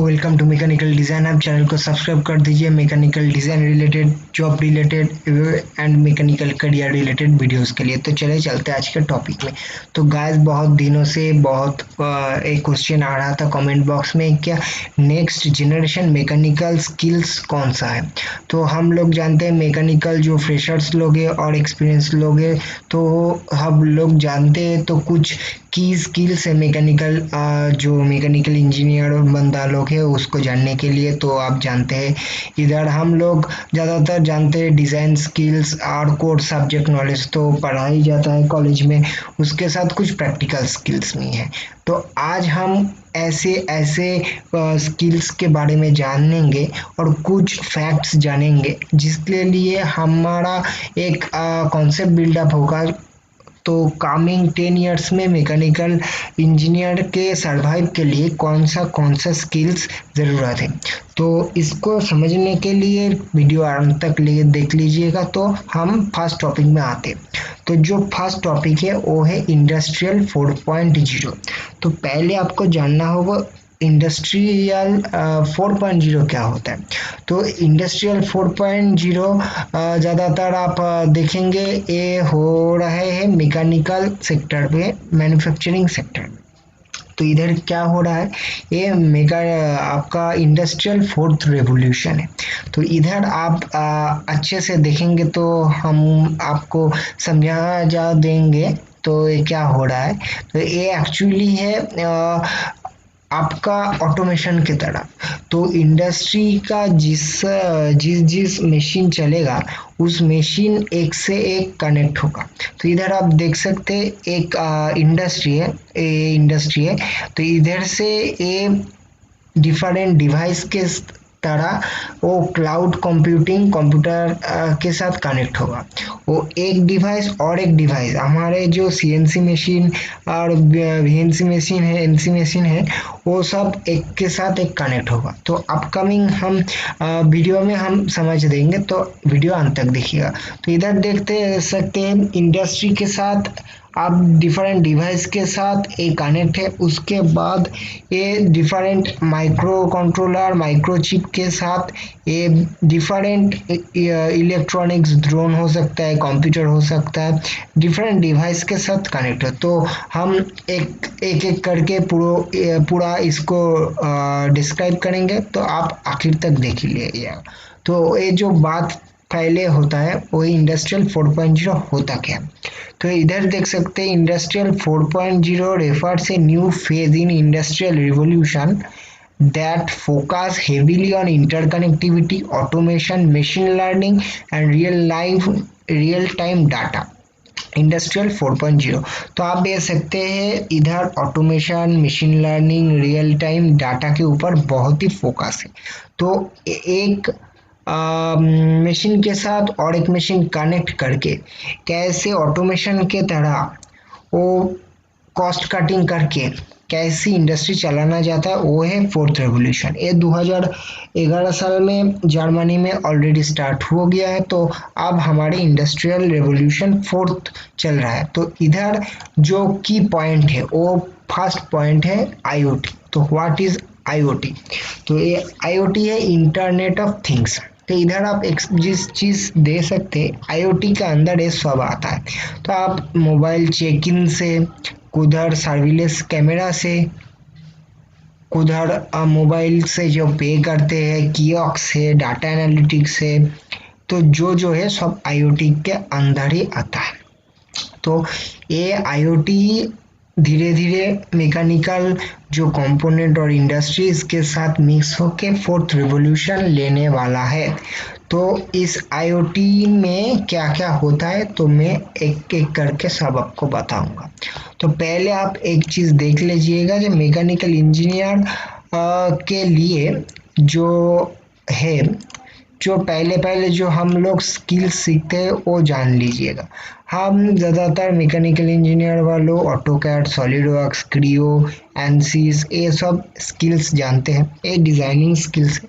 Welcome to mechanical design. आप channel को subscribe कर दीजिए। Mechanical design related, job related and mechanical career related videos के लिए। तो चले चलते हैं आज के टॉपिक में। तो गाइस, बहुत दिनों से एक क्वेश्चन आ रहा था कमेंट बॉक्स में, क्या नेक्स्ट जनरेशन मैकेनिकल स्किल्स कौन सा है। तो हम लोग जानते हैं मैकेनिकल जो फ्रेशर्स लोग हैं और एक्सपीरियंस लोग हैं, तो हम लोग जानते हैं तो कुछ की स्किल्स है मैकेनिकल, जो मैकेनिकल इंजीनियर और बंदा लोग है उसको जानने के लिए। तो आप जानते हैं इधर हम लोग ज़्यादातर जानते हैं डिज़ाइन स्किल्स और कोर सब्जेक्ट नॉलेज तो पढ़ा ही जाता है कॉलेज में, उसके साथ कुछ प्रैक्टिकल स्किल्स भी हैं। तो आज हम ऐसे ऐसे स्किल्स के बारे में जानेंगे और कुछ फैक्ट्स जानेंगे जिसके लिए हमारा एक कॉन्सेप्ट बिल्डअप होगा। तो कमिंग 10 ईयर्स में मैकेनिकल इंजीनियर के सर्वाइव के लिए कौन सा स्किल्स ज़रूरत है। तो इसको समझने के लिए वीडियो अंत तक देख लीजिएगा। तो हम फर्स्ट टॉपिक में आते हैं। तो जो फर्स्ट टॉपिक है वो है इंडस्ट्रियल 4.0। तो पहले आपको जानना होगा इंडस्ट्रियल 4.0 क्या होता है। तो इंडस्ट्रियल 4.0 ज़्यादातर आप देखेंगे ये हो रहे हैं मैकेनिकल सेक्टर पे, मैन्युफैक्चरिंग सेक्टर में। तो इधर क्या हो रहा है, ये मेगा आपका इंडस्ट्रियल फोर्थ रेवोल्यूशन है। तो इधर आप अच्छे से देखेंगे तो हम आपको समझा जा देंगे। तो ये क्या हो रहा है, तो ये एक्चुअली है आपका ऑटोमेशन की तरह। तो इंडस्ट्री का जिस जिस जिस मशीन चलेगा उस मशीन एक से एक कनेक्ट होगा। तो इधर आप देख सकते हैं एक इंडस्ट्री है। तो इधर से ये डिफरेंट डिवाइस के तरह वो क्लाउड कंप्यूटिंग कंप्यूटर के साथ कनेक्ट होगा। वो एक डिवाइस और एक डिवाइस हमारे जो सीएनसी मशीन और वीएनसी मशीन है, एनसी मशीन है, वो सब एक के साथ एक कनेक्ट होगा। तो अपकमिंग हम वीडियो में हम समझ देंगे, तो वीडियो अंत तक देखिएगा। तो इधर देखते सकते हैं इंडस्ट्री के साथ आप डिफरेंट डिवाइस के साथ एक कनेक्ट है। उसके बाद ये different micro controller micro chip के साथ ये डिफरेंट इलेक्ट्रॉनिक्स, ड्रोन हो सकता है, कंप्यूटर हो सकता है, डिफरेंट डिवाइस के साथ कनेक्ट है। तो हम एक एक करके पूरा इसको डिस्क्राइब करेंगे, तो आप आखिर तक देख लीजिएगा। तो ये जो बात पहले होता है वही इंडस्ट्रियल 4.0 होता क्या। तो इधर देख सकते हैं industrial 4.0 refers a new phase in industrial revolution that focus heavily on interconnectivity, automation, machine learning and real time data। Industrial 4.0 तो आप देख सकते हैं इधर automation, machine learning, real time data के ऊपर बहुत ही फोकस है। तो एक मशीन के साथ और एक मशीन कनेक्ट करके कैसे ऑटोमेशन के तरह वो कॉस्ट कटिंग करके कैसी इंडस्ट्री चलाना जाता है, वो है फोर्थ रेवोल्यूशन। ये 2011 साल में जर्मनी में ऑलरेडी स्टार्ट हो गया है। तो अब हमारी इंडस्ट्रियल रेवोल्यूशन फोर्थ चल रहा है। तो इधर जो की पॉइंट है वो फर्स्ट पॉइंट है आईओटी। तो व्हाट इज आईओटी, तो ये आईओटी है इंटरनेट ऑफ थिंग्स। तो इधर आप एक जिस चीज दे सकते हैं आईओटी के अंदर ये सब आता है। तो आप मोबाइल चेक इन से, उधर सर्विलेंस कैमरा से, उधर मोबाइल से जो पे करते हैं कियोस्क से, डाटा एनालिटिक्स से, तो जो है सब आईओटी के अंदर ही आता है। तो ये आईओटी धीरे धीरे मैकेनिकल जो कंपोनेंट और इंडस्ट्रीज के साथ मिक्स होके फोर्थ रिवॉल्यूशन लेने वाला है। तो इस आईओटी में क्या क्या होता है तो मैं एक एक करके सब आपको बताऊंगा। तो पहले आप एक चीज देख लीजिएगा, जो मैकेनिकल इंजीनियर के लिए जो है, जो पहले पहले जो हम लोग स्किल्स सीखते हैं वो जान लीजिएगा। हम ज़्यादातर मैकेनिकल इंजीनियर वालों ऑटोकैड, सॉलिडवर्क्स, क्रियो, एनसीज ये सब स्किल्स जानते हैं, ये डिज़ाइनिंग स्किल्स है।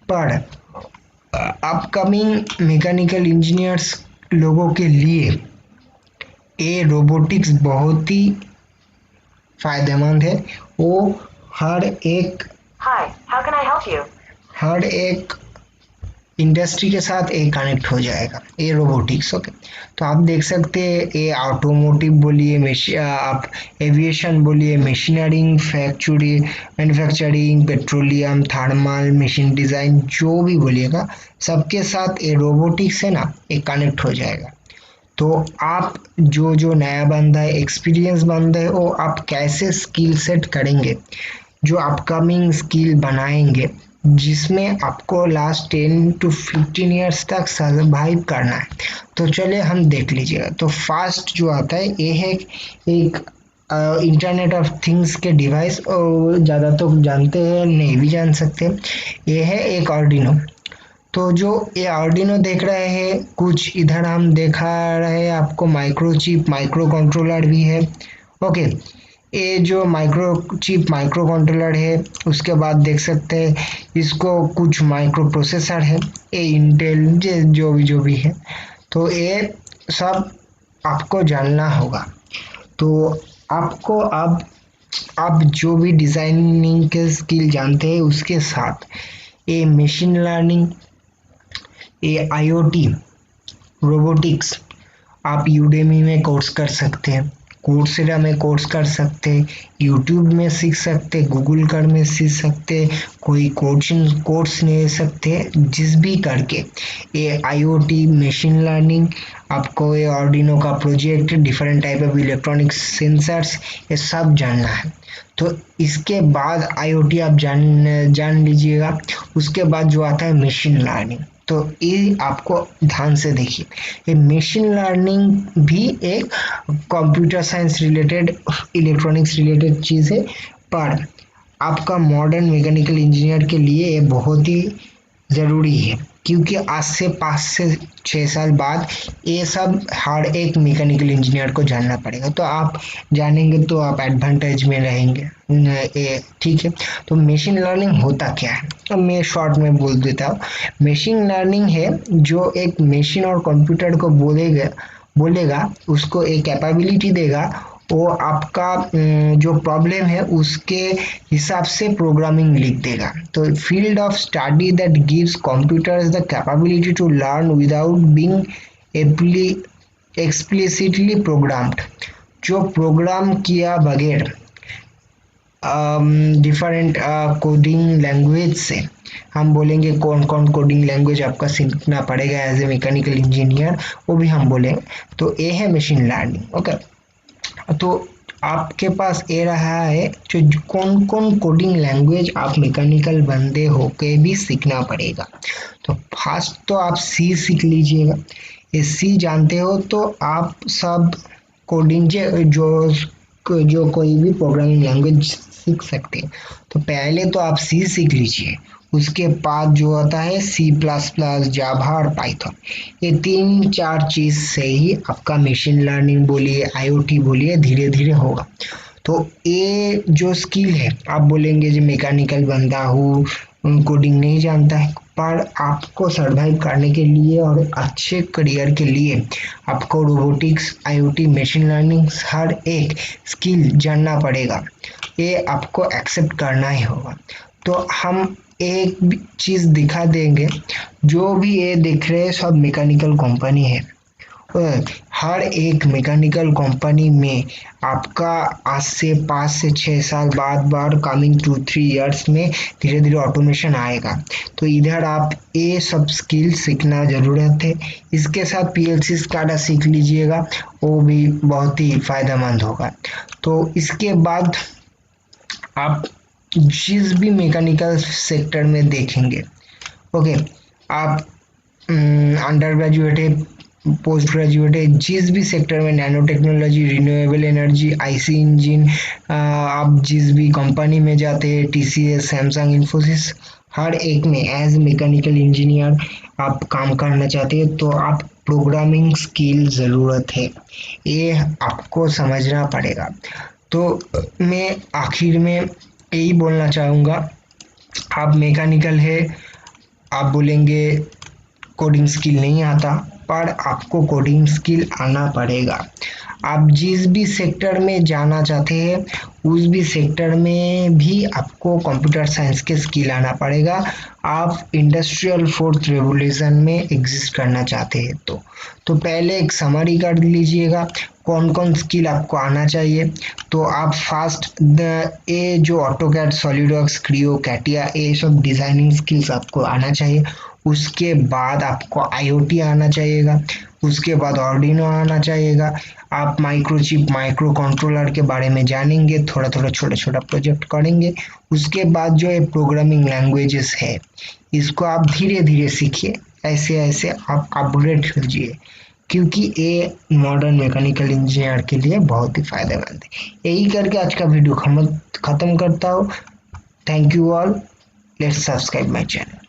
पर अपकमिंग मैकेनिकल इंजीनियर्स लोगों के लिए ये रोबोटिक्स बहुत ही फायदेमंद है। वो हर एक How can I help you? हर एक इंडस्ट्री के साथ ये कनेक्ट हो जाएगा, ये रोबोटिक्स। ओके, तो आप देख सकते हैं ये ऑटोमोटिव बोलिए, आप एविएशन बोलिए, मशीनरिंग, factory manufacturing, petroleum, thermal, machine design, जो भी बोलिएगा सबके साथ ये रोबोटिक्स है ना, ये कनेक्ट हो जाएगा। तो आप जो जो नया बंदा है, एक्सपीरियंस बंदा है, वो आप कैसे स्किल सेट करेंगे, जो अपकमिंग स्किल बनाएंगे जिसमें आपको लास्ट 10 to 15 ईयर्स तक सर्वाइव करना है। तो चलिए हम देख लीजिएगा। तो फास्ट जो आता है ये है एक इंटरनेट ऑफ थिंग्स के डिवाइस, और ज़्यादा तो जानते हैं नहीं भी जान सकते हैं, ये है एक आर्डिनो। तो जो ये आर्डिनो देख रहे हैं, कुछ इधर हम दिखा रहे हैं आपको माइक्रोचिप, माइक्रो कंट्रोलर भी है। ओके, ये जो माइक्रोचिप माइक्रो कंट्रोलर है, उसके बाद देख सकते हैं इसको कुछ माइक्रो प्रोसेसर है, ये इंटेल जो भी है। तो ये सब आपको जानना होगा। तो आपको अब आप जो भी डिजाइनिंग के स्किल जानते हैं उसके साथ ये मशीन लर्निंग, ये आईओटी, रोबोटिक्स आप यूडेमी में कोर्स कर सकते हैं, कोर्सेरा में कोर्स कर सकते हैं, यूट्यूब में सीख सकते हैं, गूगल कर में सीख सकते हैं, कोई कोचिंग कोर्स ले सकते हैं, जिस भी करके ये आईओटी, मशीन लर्निंग, आपको ये आर्डिनो का project, different type of electronic sensors, ये सब जानना है। तो इसके बाद आईओटी आप जान जान लीजिएगा। उसके बाद जो आता है मशीन लर्निंग, तो ये आपको ध्यान से देखिए, ये मशीन लर्निंग भी एक computer science related, electronics related चीज़ है, पर आपका मॉडर्न मैकेनिकल इंजीनियर के लिए ये बहुत ही ज़रूरी है, क्योंकि आज से 5 से 6 साल बाद ये सब हर एक मैकेनिकल इंजीनियर को जानना पड़ेगा। तो आप जानेंगे तो आप एडवांटेज में रहेंगे। ये ठीक है। तो मशीन लर्निंग होता क्या है, अब मैं शॉर्ट में बोल देता हूँ। मशीन लर्निंग है जो एक मशीन और कंप्यूटर को बोलेगा बोलेगा उसको एक कैपेबिलिटी देगा, वो आपका जो प्रॉब्लम है उसके हिसाब से प्रोग्रामिंग लिख देगा। तो field of study that gives computers the capability to learn without being explicitly programmed, जो प्रोग्राम किया बगैर डिफरेंट कोडिंग लैंग्वेज से, हम बोलेंगे कौन कौन कोडिंग लैंग्वेज आपका सीखना पड़ेगा एज ए मैकेनिकल इंजीनियर, वो भी हम बोलेंगे। तो ये है मशीन लर्निंग। ओके, तो आपके पास ये रहा है जो कौन कौन कोडिंग लैंग्वेज आप मैकेनिकल बंदे होके भी सीखना पड़ेगा। तो फर्स्ट तो आप सी सीख लीजिएगा। ये सी जानते हो तो आप सब कोडिंग जो कोई भी प्रोग्रामिंग लैंग्वेज सीख सकते हैं। तो पहले तो आप सी सीख लीजिए, उसके बाद जो होता है सी प्लस प्लस, जावा और पाइथन, ये 3 4 चीज से ही आपका मशीन लर्निंग बोलिए, आईओटी बोलिए, धीरे धीरे होगा। तो ये जो स्किल है, आप बोलेंगे जो मैकेनिकल बंदा हूँ, कोडिंग नहीं जानता है, पर आपको सरवाइव करने के लिए और अच्छे करियर के लिए आपको रोबोटिक्स, आईओटी, मशीन लर्निंग हर एक स्किल जानना पड़ेगा। ये आपको एक्सेप्ट करना ही होगा। तो हम एक चीज दिखा देंगे, जो भी ये दिख रहे हैं सब मैकेनिकल कंपनी है। हर एक मैकेनिकल कंपनी में आपका आज से 5 से 6 साल बाद बार कमिंग 2 3 इयर्स में धीरे धीरे ऑटोमेशन आएगा। तो इधर आप ये सब स्किल सीखना जरूरत है। इसके साथ पीएलसी स्काडा सीख लीजिएगा, वो भी बहुत ही फायदेमंद होगा। तो इसके बाद आप जिस भी मैकेनिकल सेक्टर में देखेंगे, ओके, आप अंडर ग्रेजुएट है, पोस्ट ग्रेजुएट है, जिस भी सेक्टर में, nano technology, renewable energy, IC engine, आप जिस भी कंपनी में जाते हैं, टीसीएस, सैमसंग, इन्फोसिस, हर एक में एज मैकेनिकल इंजीनियर आप काम करना चाहते हैं तो आप प्रोग्रामिंग स्किल ज़रूरत है, ये आपको समझना पड़ेगा। तो मैं आखिर में यही बोलना चाहूँगा, आप मैकेनिकल है, आप बोलेंगे कोडिंग स्किल नहीं आता, पर आपको कोडिंग स्किल आना पड़ेगा। आप जिस भी सेक्टर में जाना चाहते हैं उस भी सेक्टर में भी आपको कंप्यूटर साइंस के स्किल आना पड़ेगा। आप इंडस्ट्रियल फोर्थ रेवोल्यूशन में एग्जिस्ट करना चाहते हैं तो पहले एक समरी कर लीजिएगा कौन कौन स्किल आपको आना चाहिए। तो आप फास्ट ये जो ऑटोकैड, सॉलिडवर्क्स, क्रियो, कैटिया, ये सब डिजाइनिंग स्किल्स आपको आना चाहिए। उसके बाद आपको आईओटी आना चाहिएगा। उसके बाद ऑर्डिनो आना चाहिएगा। आप माइक्रोचिप, माइक्रो कंट्रोलर के बारे में जानेंगे, थोड़ा थोड़ा छोटा छोटा प्रोजेक्ट करेंगे। उसके बाद जो ये प्रोग्रामिंग लैंग्वेजेस है इसको आप धीरे धीरे सीखिए, ऐसे ऐसे आप अपग्रेड कीजिए, क्योंकि ये मॉडर्न मैकेनिकल इंजीनियर के लिए बहुत ही फायदेमंद है। यही करके आज का वीडियो खत्म करता हूँ। Thank you all, let's subscribe my channel.